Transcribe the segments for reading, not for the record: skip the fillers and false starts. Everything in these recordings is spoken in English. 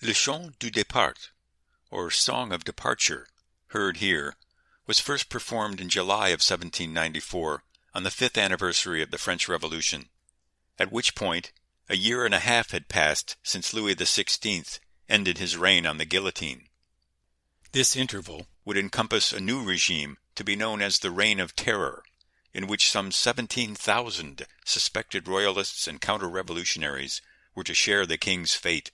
Le Chant du Départ, or Song of Departure, heard here, was first performed in July of 1794, on the 5th anniversary of the French Revolution, at which point a year and a half had passed since Louis XVI ended his reign on the guillotine. This interval would encompass a new regime to be known as the Reign of Terror, in which some 17,000 suspected royalists and counter-revolutionaries were to share the king's fate.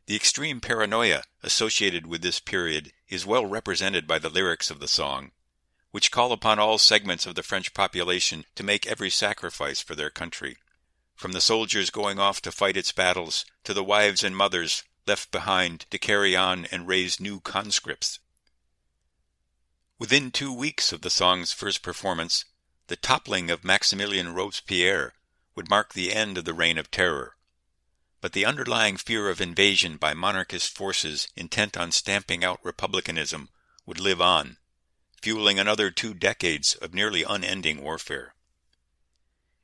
The extreme paranoia associated with this period is well represented by the lyrics of the song, which call upon all segments of the French population to make every sacrifice for their country, from the soldiers going off to fight its battles to the wives and mothers left behind to carry on and raise new conscripts. Within 2 weeks of the song's first performance, the toppling of Maximilien Robespierre would mark the end of the Reign of Terror. But the underlying fear of invasion by monarchist forces intent on stamping out republicanism would live on, fueling another 2 decades of nearly unending warfare.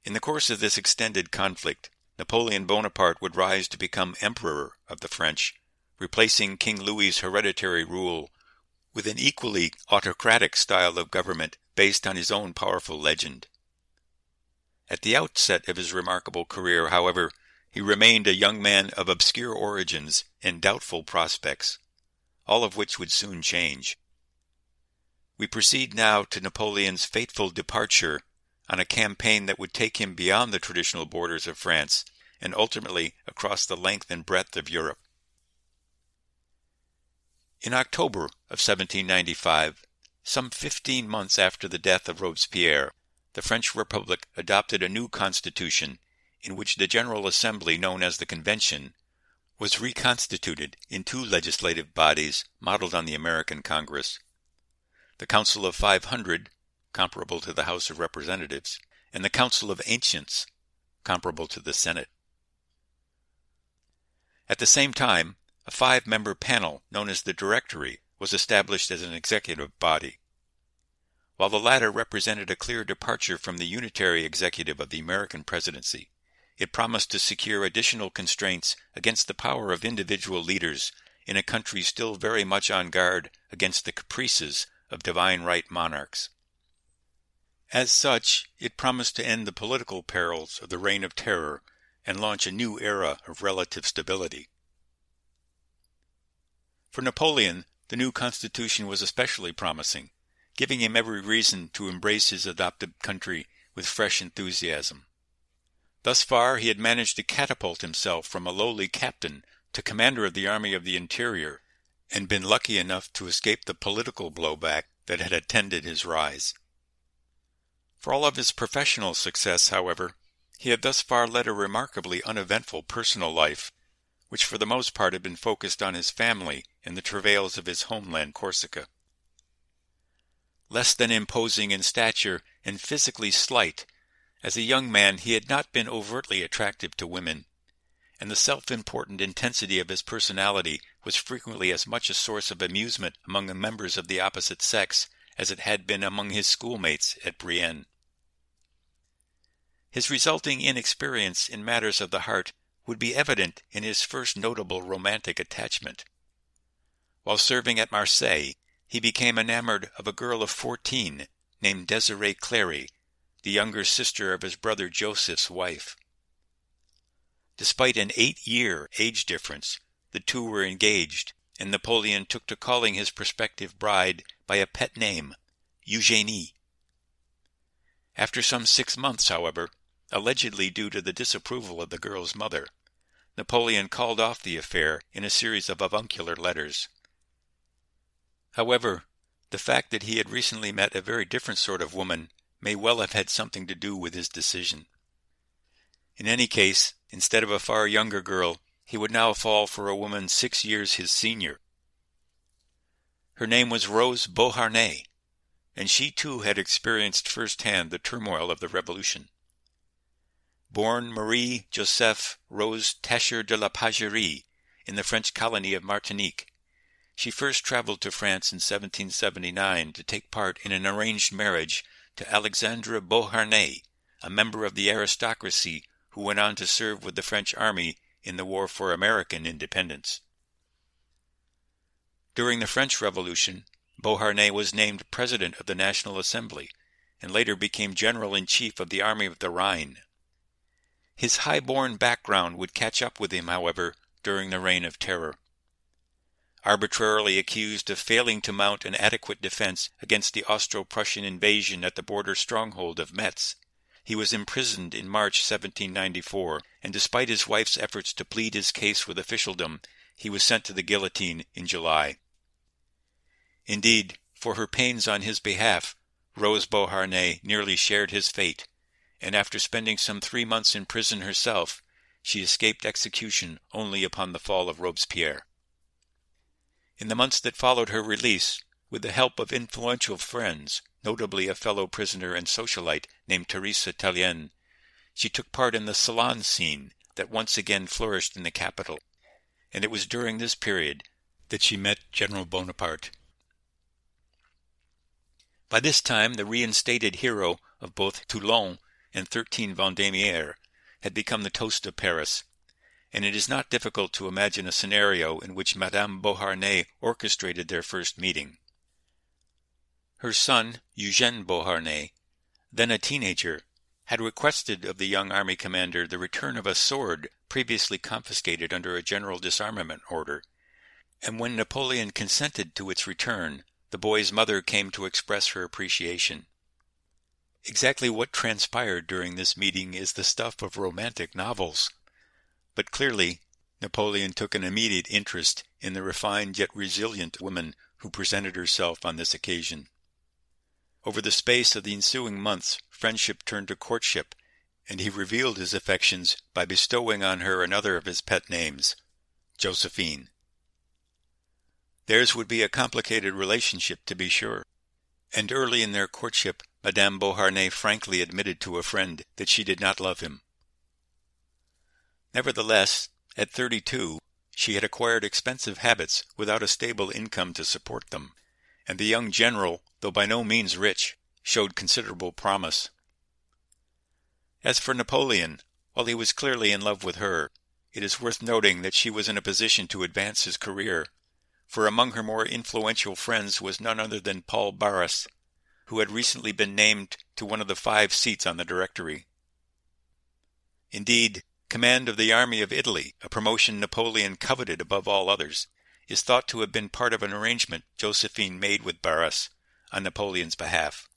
In the course of this extended conflict, Napoleon Bonaparte would rise to become Emperor of the French, replacing King Louis's hereditary rule with an equally autocratic style of government based on his own powerful legend. At the outset of his remarkable career, however, he remained a young man of obscure origins and doubtful prospects, all of which would soon change. We proceed now to Napoleon's fateful departure on a campaign that would take him beyond the traditional borders of France and ultimately across the length and breadth of Europe. In October of 1795, some 15 months after the death of Robespierre, the French Republic adopted a new constitution in which the General Assembly, known as the Convention, was reconstituted in 2 legislative bodies modeled on the American Congress: the Council of 500, comparable to the House of Representatives, and the Council of Ancients, comparable to the Senate. At the same time, a 5-member panel known as the Directory was established as an executive body. While the latter represented a clear departure from the unitary executive of the American presidency, it promised to secure additional constraints against the power of individual leaders in a country still very much on guard against the caprices of divine right monarchs. As such, it promised to end the political perils of the Reign of Terror and launch a new era of relative stability. For Napoleon, the new constitution was especially promising, giving him every reason to embrace his adopted country with fresh enthusiasm. Thus far, he had managed to catapult himself from a lowly captain to commander of the Army of the Interior, and been lucky enough to escape the political blowback that had attended his rise. For all of his professional success, however, he had thus far led a remarkably uneventful personal life, which for the most part had been focused on his family and the travails of his homeland Corsica. Less than imposing in stature and physically slight, as a young man he had not been overtly attractive to women, and the self-important intensity of his personality was frequently as much a source of amusement among the members of the opposite sex as it had been among his schoolmates at Brienne. His resulting inexperience in matters of the heart would be evident in his first notable romantic attachment. While serving at Marseille, he became enamored of a girl of 14 named Désirée Clary, the younger sister of his brother Joseph's wife. Despite an 8-year age difference, the two were engaged, and Napoleon took to calling his prospective bride by a pet name, Eugénie. After some 6 months, however, allegedly due to the disapproval of the girl's mother, Napoleon called off the affair in a series of avuncular letters. However, the fact that he had recently met a very different sort of woman may well have had something to do with his decision. In any case, instead of a far younger girl, he would now fall for a woman 6 years his senior. Her name was Rose Beauharnais, and she too had experienced firsthand the turmoil of the Revolution. Born Marie Joseph Rose Tacher de la Pagerie in the French colony of Martinique, she first traveled to France in 1779 to take part in an arranged marriage to Alexandre Beauharnais, a member of the aristocracy who went on to serve with the French army in the War for American Independence. During the French Revolution, Beauharnais was named President of the National Assembly and later became General-in-Chief of the Army of the Rhine. His high-born background would catch up with him, however, during the Reign of Terror. Arbitrarily accused of failing to mount an adequate defense against the Austro-Prussian invasion at the border stronghold of Metz, he was imprisoned in March 1794, and despite his wife's efforts to plead his case with officialdom, he was sent to the guillotine in July. Indeed, for her pains on his behalf, Rose Beauharnais nearly shared his fate, and after spending some 3 months in prison herself, she escaped execution only upon the fall of Robespierre. In the months that followed her release, with the help of influential friends, notably a fellow prisoner and socialite named Teresa Tallien, she took part in the salon scene that once again flourished in the capital, and it was during this period that she met General Bonaparte. By this time, the reinstated hero of both Toulon and 13 Vendémiaire had become the toast of Paris, and it is not difficult to imagine a scenario in which Madame Beauharnais orchestrated their first meeting. Her son, Eugène Beauharnais, then a teenager, had requested of the young army commander the return of a sword previously confiscated under a general disarmament order, and when Napoleon consented to its return, the boy's mother came to express her appreciation. Exactly what transpired during this meeting is the stuff of romantic novels, but clearly Napoleon took an immediate interest in the refined yet resilient woman who presented herself on this occasion. Over the space of the ensuing months, friendship turned to courtship, and he revealed his affections by bestowing on her another of his pet names, Josephine. Theirs would be a complicated relationship, to be sure, and early in their courtship, Madame Beauharnais frankly admitted to a friend that she did not love him. Nevertheless, at 32, she had acquired expensive habits without a stable income to support them, and the young general, though by no means rich, showed considerable promise. As for Napoleon, while he was clearly in love with her, it is worth noting that she was in a position to advance his career, for among her more influential friends was none other than Paul Barras, who had recently been named to one of the 5 seats on the Directory. Indeed, command of the Army of Italy, a promotion Napoleon coveted above all others, is thought to have been part of an arrangement Josephine made with Barras on Napoleon's behalf.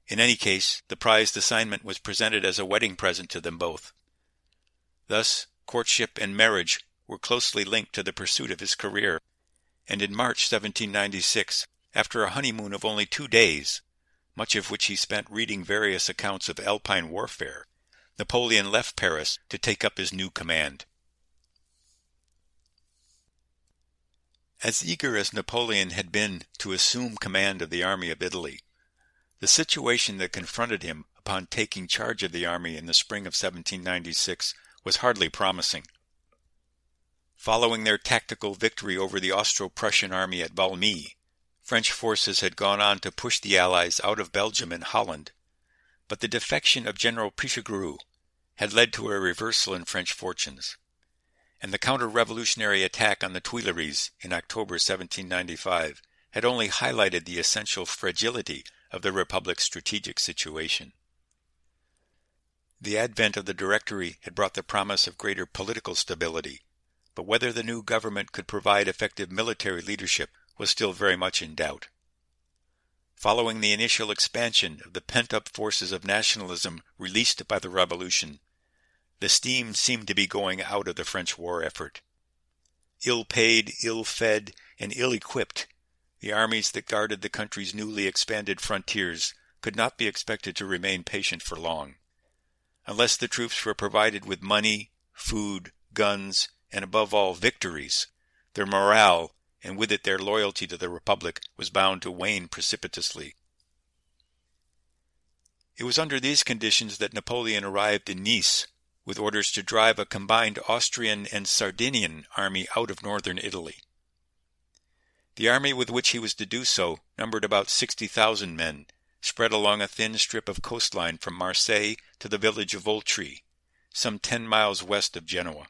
In any case, the prized assignment was presented as a wedding present to them both. Thus, courtship and marriage were closely linked to the pursuit of his career, and in March 1796, after a honeymoon of only 2 days, much of which he spent reading various accounts of Alpine warfare, Napoleon left Paris to take up his new command. As eager as Napoleon had been to assume command of the Army of Italy, the situation that confronted him upon taking charge of the army in the spring of 1796 was hardly promising. Following their tactical victory over the Austro-Prussian army at Valmy, French forces had gone on to push the Allies out of Belgium and Holland, but the defection of General Pichegru had led to a reversal in French fortunes, and the counter-revolutionary attack on the Tuileries in October 1795 had only highlighted the essential fragility of the Republic's strategic situation. The advent of the Directory had brought the promise of greater political stability, but whether the new government could provide effective military leadership was still very much in doubt. Following the initial expansion of the pent-up forces of nationalism released by the Revolution, the steam seemed to be going out of the French war effort. Ill-paid, ill-fed, and ill-equipped, the armies that guarded the country's newly expanded frontiers could not be expected to remain patient for long. Unless the troops were provided with money, food, guns, and above all victories, their morale, and with it their loyalty to the Republic was bound to wane precipitously. It was under these conditions that Napoleon arrived in Nice, with orders to drive a combined Austrian and Sardinian army out of northern Italy. The army with which he was to do so numbered about 60,000 men, spread along a thin strip of coastline from Marseille to the village of Voltri, some 10 miles west of Genoa.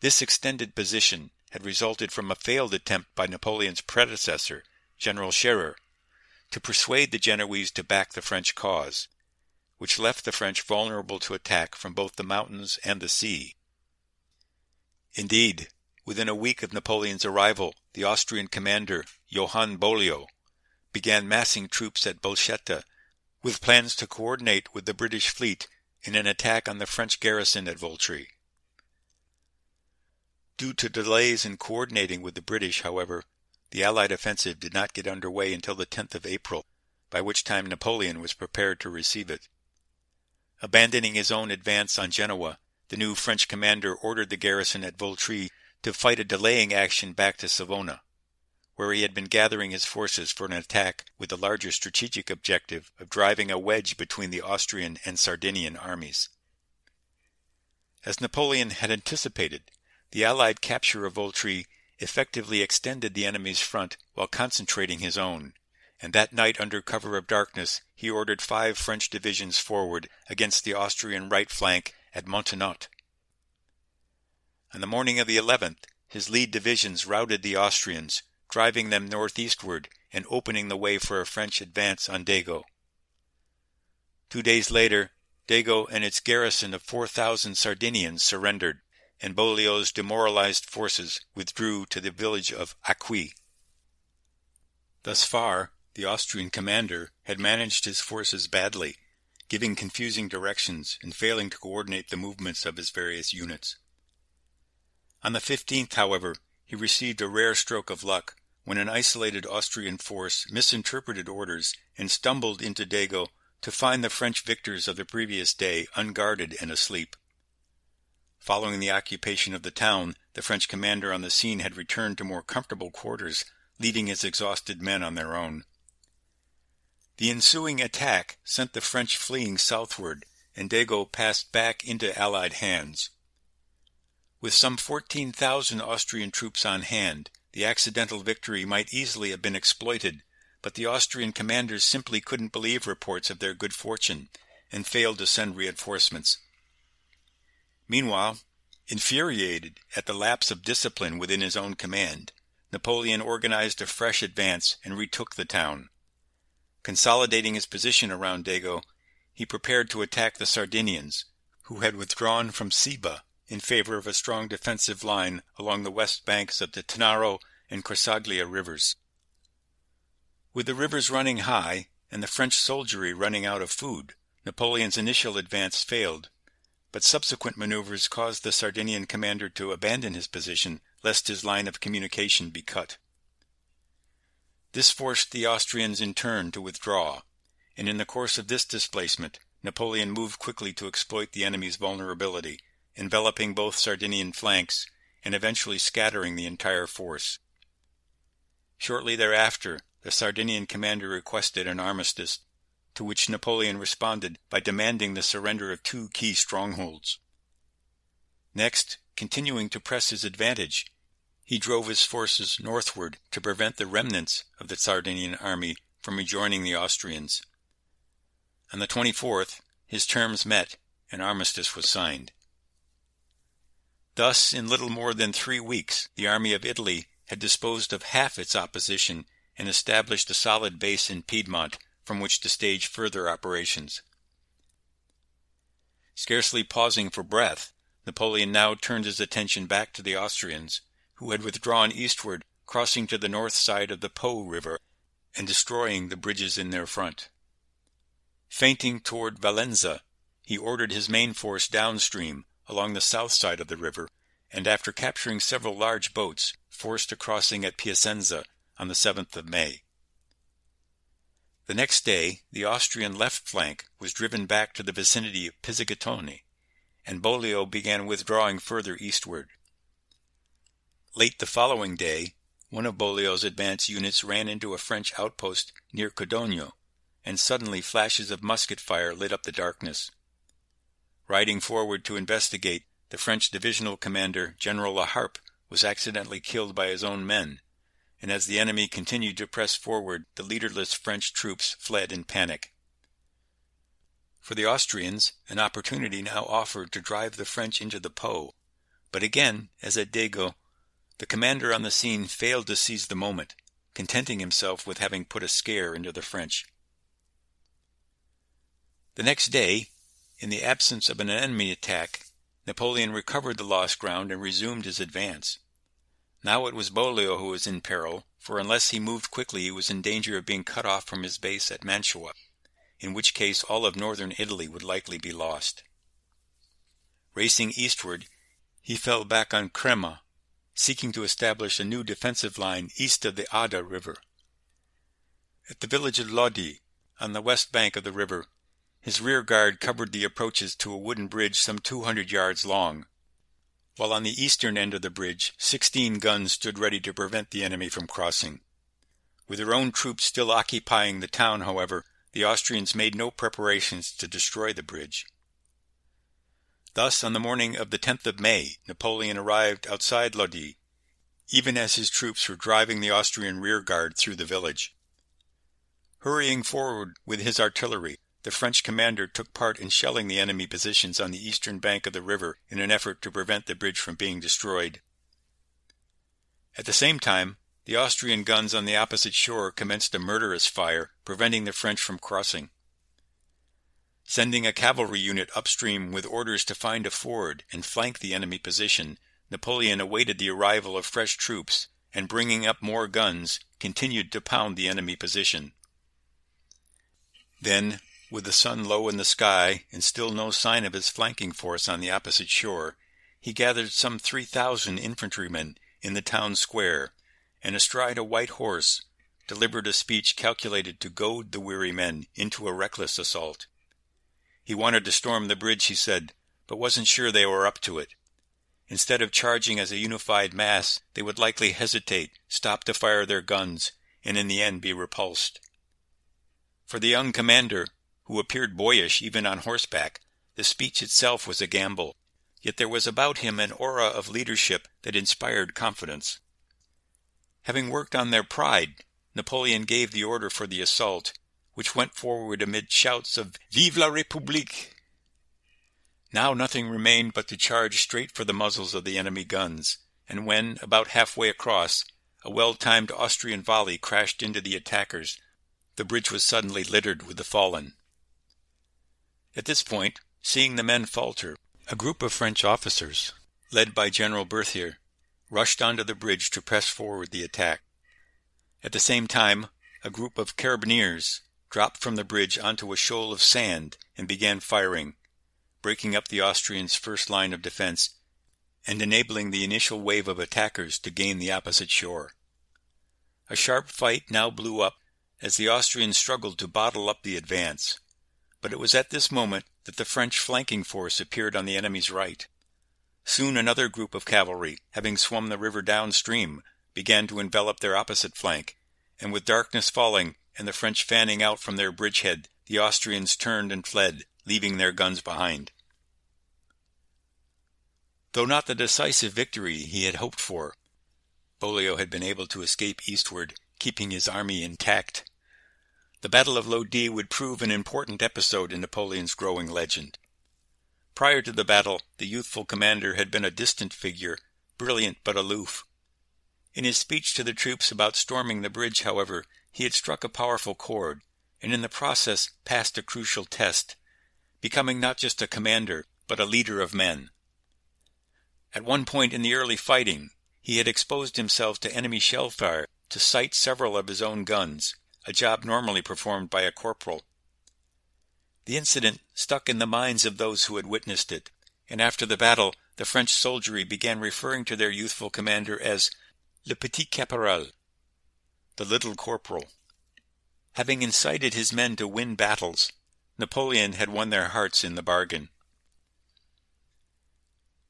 This extended position had resulted from a failed attempt by Napoleon's predecessor, General Scherer, to persuade the Genoese to back the French cause, which left the French vulnerable to attack from both the mountains and the sea. Indeed, within a week of Napoleon's arrival, the Austrian commander, Johann Bollio, began massing troops at Bolchetta, with plans to coordinate with the British fleet in an attack on the French garrison at Voltri. Due to delays in coordinating with the British, however, the Allied offensive did not get underway until the 10th of April, by which time Napoleon was prepared to receive it. Abandoning his own advance on Genoa, the new French commander ordered the garrison at Voltri to fight a delaying action back to Savona, where he had been gathering his forces for an attack with the larger strategic objective of driving a wedge between the Austrian and Sardinian armies. As Napoleon had anticipated, the Allied capture of Voltri effectively extended the enemy's front while concentrating his own, and that night under cover of darkness he ordered 5 French divisions forward against the Austrian right flank at Montenotte. On the morning of the 11th, his lead divisions routed the Austrians, driving them northeastward and opening the way for a French advance on Dago. 2 days later, Dago and its garrison of 4,000 Sardinians surrendered, and Bollio's demoralized forces withdrew to the village of Acqui. Thus far, the Austrian commander had managed his forces badly, giving confusing directions and failing to coordinate the movements of his various units. On the 15th, however, he received a rare stroke of luck when an isolated Austrian force misinterpreted orders and stumbled into Dago to find the French victors of the previous day unguarded and asleep. Following the occupation of the town, the French commander on the scene had returned to more comfortable quarters, leaving his exhausted men on their own. The ensuing attack sent the French fleeing southward, and Dago passed back into Allied hands. With some 14,000 Austrian troops on hand, the accidental victory might easily have been exploited, but the Austrian commanders simply couldn't believe reports of their good fortune, and failed to send reinforcements. Meanwhile, infuriated at the lapse of discipline within his own command, Napoleon organized a fresh advance and retook the town. Consolidating his position around Dago, he prepared to attack the Sardinians, who had withdrawn from Siba in favor of a strong defensive line along the west banks of the Tanaro and Corsaglia rivers. With the rivers running high and the French soldiery running out of food, Napoleon's initial advance failed, but subsequent maneuvers caused the Sardinian commander to abandon his position lest his line of communication be cut. This forced the Austrians in turn to withdraw, and in the course of this displacement, Napoleon moved quickly to exploit the enemy's vulnerability, enveloping both Sardinian flanks and eventually scattering the entire force. Shortly thereafter, the Sardinian commander requested an armistice, to which Napoleon responded by demanding the surrender of 2 key strongholds. Next, continuing to press his advantage, he drove his forces northward to prevent the remnants of the Sardinian army from rejoining the Austrians. On the 24th, his terms met, and armistice was signed. Thus, in little more than 3 weeks, the army of Italy had disposed of half its opposition and established a solid base in Piedmont from which to stage further operations. Scarcely pausing for breath, Napoleon now turned his attention back to the Austrians, who had withdrawn eastward, crossing to the north side of the Po River and destroying the bridges in their front. Feinting toward Valenza, he ordered his main force downstream along the south side of the river, and after capturing several large boats, forced a crossing at Piacenza on the 7th of May. The next day, the Austrian left flank was driven back to the vicinity of Pizzighitone, and Bollio began withdrawing further eastward. Late the following day, one of Beaulieu's advance units ran into a French outpost near Codogno, and suddenly flashes of musket fire lit up the darkness. Riding forward to investigate, the French divisional commander, General La Harpe, was accidentally killed by his own men, and as the enemy continued to press forward, the leaderless French troops fled in panic. For the Austrians, an opportunity now offered to drive the French into the Po, but again, as at Dego, the commander on the scene failed to seize the moment, contenting himself with having put a scare into the French. The next day, in the absence of an enemy attack, Napoleon recovered the lost ground and resumed his advance. Now it was Beaulieu who was in peril, for unless he moved quickly he was in danger of being cut off from his base at Mantua, in which case all of northern Italy would likely be lost. Racing eastward, he fell back on Crema, seeking to establish a new defensive line east of the Adda River. At the village of Lodi, on the west bank of the river, his rear guard covered the approaches to a wooden bridge some 200 yards long, while on the eastern end of the bridge 16 guns stood ready to prevent the enemy from crossing. With their own troops still occupying the town, however, the Austrians made no preparations to destroy the bridge. Thus, on the morning of the 10th of May, Napoleon arrived outside Lodi, even as his troops were driving the Austrian rearguard through the village. Hurrying forward with his artillery, the French commander took part in shelling the enemy positions on the eastern bank of the river in an effort to prevent the bridge from being destroyed. At the same time, the Austrian guns on the opposite shore commenced a murderous fire, preventing the French from crossing. Sending a cavalry unit upstream with orders to find a ford and flank the enemy position, Napoleon awaited the arrival of fresh troops, and bringing up more guns, continued to pound the enemy position. Then, with the sun low in the sky and still no sign of his flanking force on the opposite shore, he gathered some 3,000 infantrymen in the town square, and astride a white horse, delivered a speech calculated to goad the weary men into a reckless assault. He wanted to storm the bridge, he said, but wasn't sure they were up to it. Instead of charging as a unified mass, they would likely hesitate, stop to fire their guns, and in the end be repulsed. For the young commander, who appeared boyish even on horseback, the speech itself was a gamble, yet there was about him an aura of leadership that inspired confidence. Having worked on their pride, Napoleon gave the order for the assault, which went forward amid shouts of "Vive la République!" Now nothing remained but to charge straight for the muzzles of the enemy guns, and when, about halfway across, a well-timed Austrian volley crashed into the attackers, the bridge was suddenly littered with the fallen. At this point, seeing the men falter, a group of French officers, led by General Berthier, rushed onto the bridge to press forward the attack. At the same time, a group of carabineers dropped from the bridge onto a shoal of sand and began firing, breaking up the Austrians' first line of defense and enabling the initial wave of attackers to gain the opposite shore. A sharp fight now blew up as the Austrians struggled to bottle up the advance, but it was at this moment that the French flanking force appeared on the enemy's right. Soon another group of cavalry, having swum the river downstream, began to envelop their opposite flank, and with darkness falling and the French fanning out from their bridgehead, the Austrians turned and fled, leaving their guns behind. Though not the decisive victory he had hoped for, Beaulieu had been able to escape eastward, keeping his army intact. The Battle of Lodi would prove an important episode in Napoleon's growing legend. Prior to the battle, the youthful commander had been a distant figure, brilliant but aloof. In his speech to the troops about storming the bridge, however, he had struck a powerful chord, and in the process passed a crucial test, becoming not just a commander, but a leader of men. At one point in the early fighting, he had exposed himself to enemy shell fire to sight several of his own guns, a job normally performed by a corporal. The incident stuck in the minds of those who had witnessed it, and after the battle, the French soldiery began referring to their youthful commander as le petit caporal, the little corporal. Having incited his men to win battles, Napoleon had won their hearts in the bargain.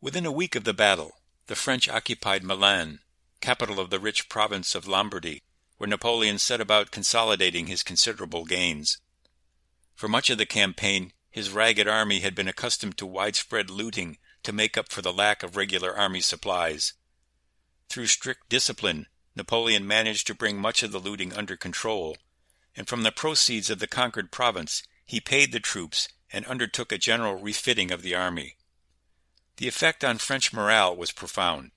Within a week of the battle, the French occupied Milan, capital of the rich province of Lombardy, where Napoleon set about consolidating his considerable gains. For much of the campaign, his ragged army had been accustomed to widespread looting to make up for the lack of regular army supplies. Through strict discipline, Napoleon managed to bring much of the looting under control, and from the proceeds of the conquered province he paid the troops and undertook a general refitting of the army. The effect on French morale was profound.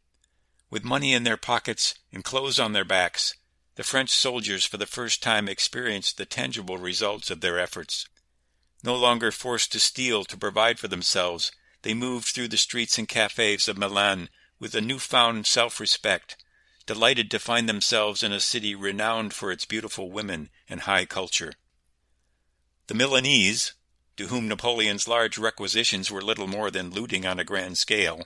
With money in their pockets and clothes on their backs, the French soldiers for the first time experienced the tangible results of their efforts. No longer forced to steal to provide for themselves, they moved through the streets and cafes of Milan with a newfound self-respect, delighted to find themselves in a city renowned for its beautiful women and high culture. The Milanese, to whom Napoleon's large requisitions were little more than looting on a grand scale,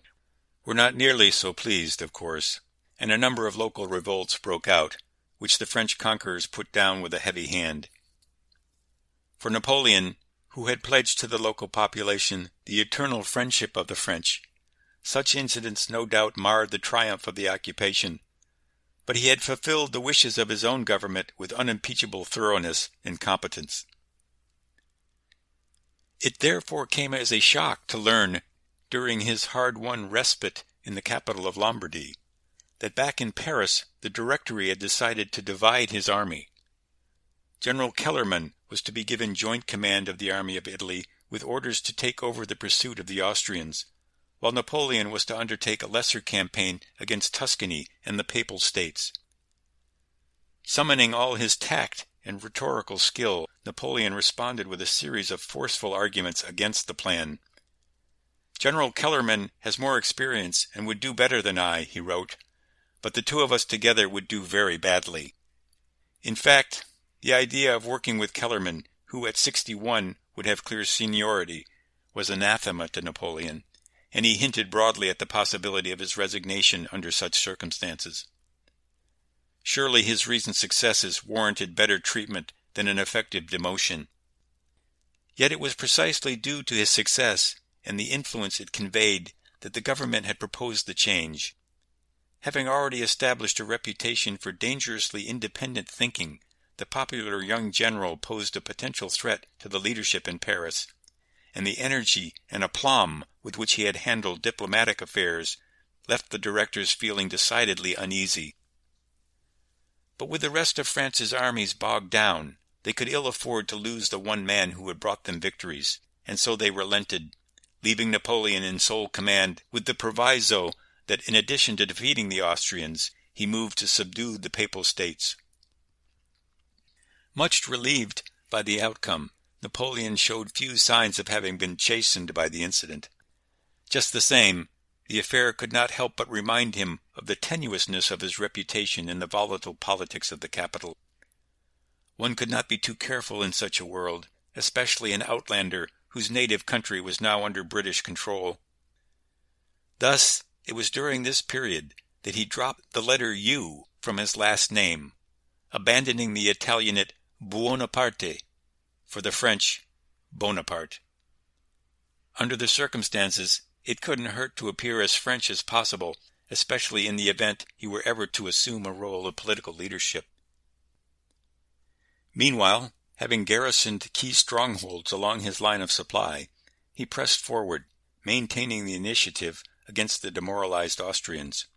were not nearly so pleased, of course, and a number of local revolts broke out, which the French conquerors put down with a heavy hand. For Napoleon, who had pledged to the local population the eternal friendship of the French, such incidents no doubt marred the triumph of the occupation, but he had fulfilled the wishes of his own government with unimpeachable thoroughness and competence. It therefore came as a shock to learn, during his hard-won respite in the capital of Lombardy, that back in Paris the Directory had decided to divide his army. General Kellerman was to be given joint command of the army of Italy with orders to take over the pursuit of the Austrians, while Napoleon was to undertake a lesser campaign against Tuscany and the Papal States. Summoning all his tact and rhetorical skill, Napoleon responded with a series of forceful arguments against the plan. "General Kellerman has more experience and would do better than I," he wrote, "but the two of us together would do very badly." In fact, the idea of working with Kellerman, who at 61 would have clear seniority, was anathema to Napoleon, and he hinted broadly at the possibility of his resignation under such circumstances. Surely his recent successes warranted better treatment than an effective demotion. Yet it was precisely due to his success and the influence it conveyed that the government had proposed the change. Having already established a reputation for dangerously independent thinking, the popular young general posed a potential threat to the leadership in Paris, and the energy and aplomb with which he had handled diplomatic affairs left the directors feeling decidedly uneasy. But with the rest of France's armies bogged down, they could ill afford to lose the one man who had brought them victories, and so they relented, leaving Napoleon in sole command with the proviso that in addition to defeating the Austrians, he moved to subdue the Papal States. Much relieved by the outcome, Napoleon showed few signs of having been chastened by the incident. Just the same, the affair could not help but remind him of the tenuousness of his reputation in the volatile politics of the capital. One could not be too careful in such a world, especially an outlander whose native country was now under British control. Thus, it was during this period that he dropped the letter U from his last name, abandoning the Italianate Buonaparte for the French Bonaparte. Under the circumstances, it couldn't hurt to appear as French as possible, especially in the event he were ever to assume a role of political leadership. Meanwhile, having garrisoned key strongholds along his line of supply, he pressed forward, maintaining the initiative against the demoralized Austrians.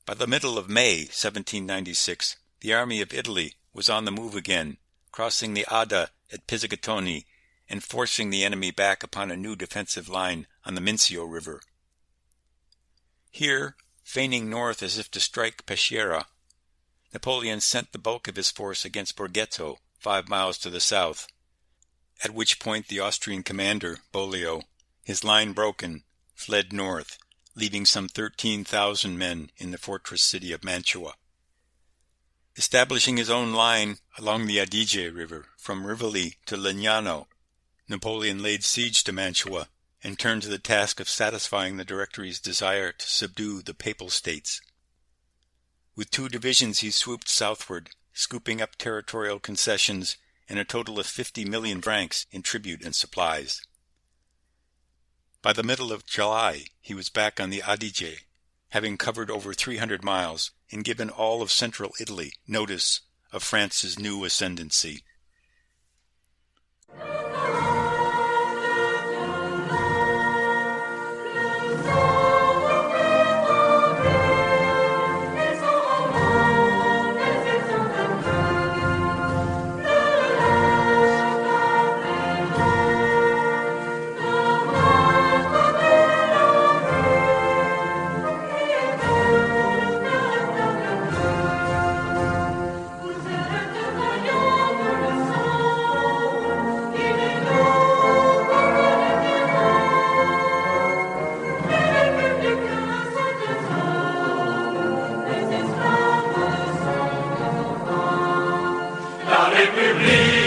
By the middle of May 1796, the army of Italy was on the move again, crossing the Adda at Pizzighitone and forcing the enemy back upon a new defensive line on the Mincio River. Here, feigning north as if to strike Peschiera, Napoleon sent the bulk of his force against Borghetto, 5 miles to the south, at which point the Austrian commander, Bollio, his line broken, fled north, leaving some 13,000 men in the fortress city of Mantua. Establishing his own line along the Adige River from Rivoli to Legnano, Napoleon laid siege to Mantua and turned to the task of satisfying the Directory's desire to subdue the Papal States. With 2 divisions he swooped southward, scooping up territorial concessions and a total of 50 million francs in tribute and supplies. By the middle of July he was back on the Adige, having covered over 300 miles and given all of central Italy notice of France's new ascendancy. La République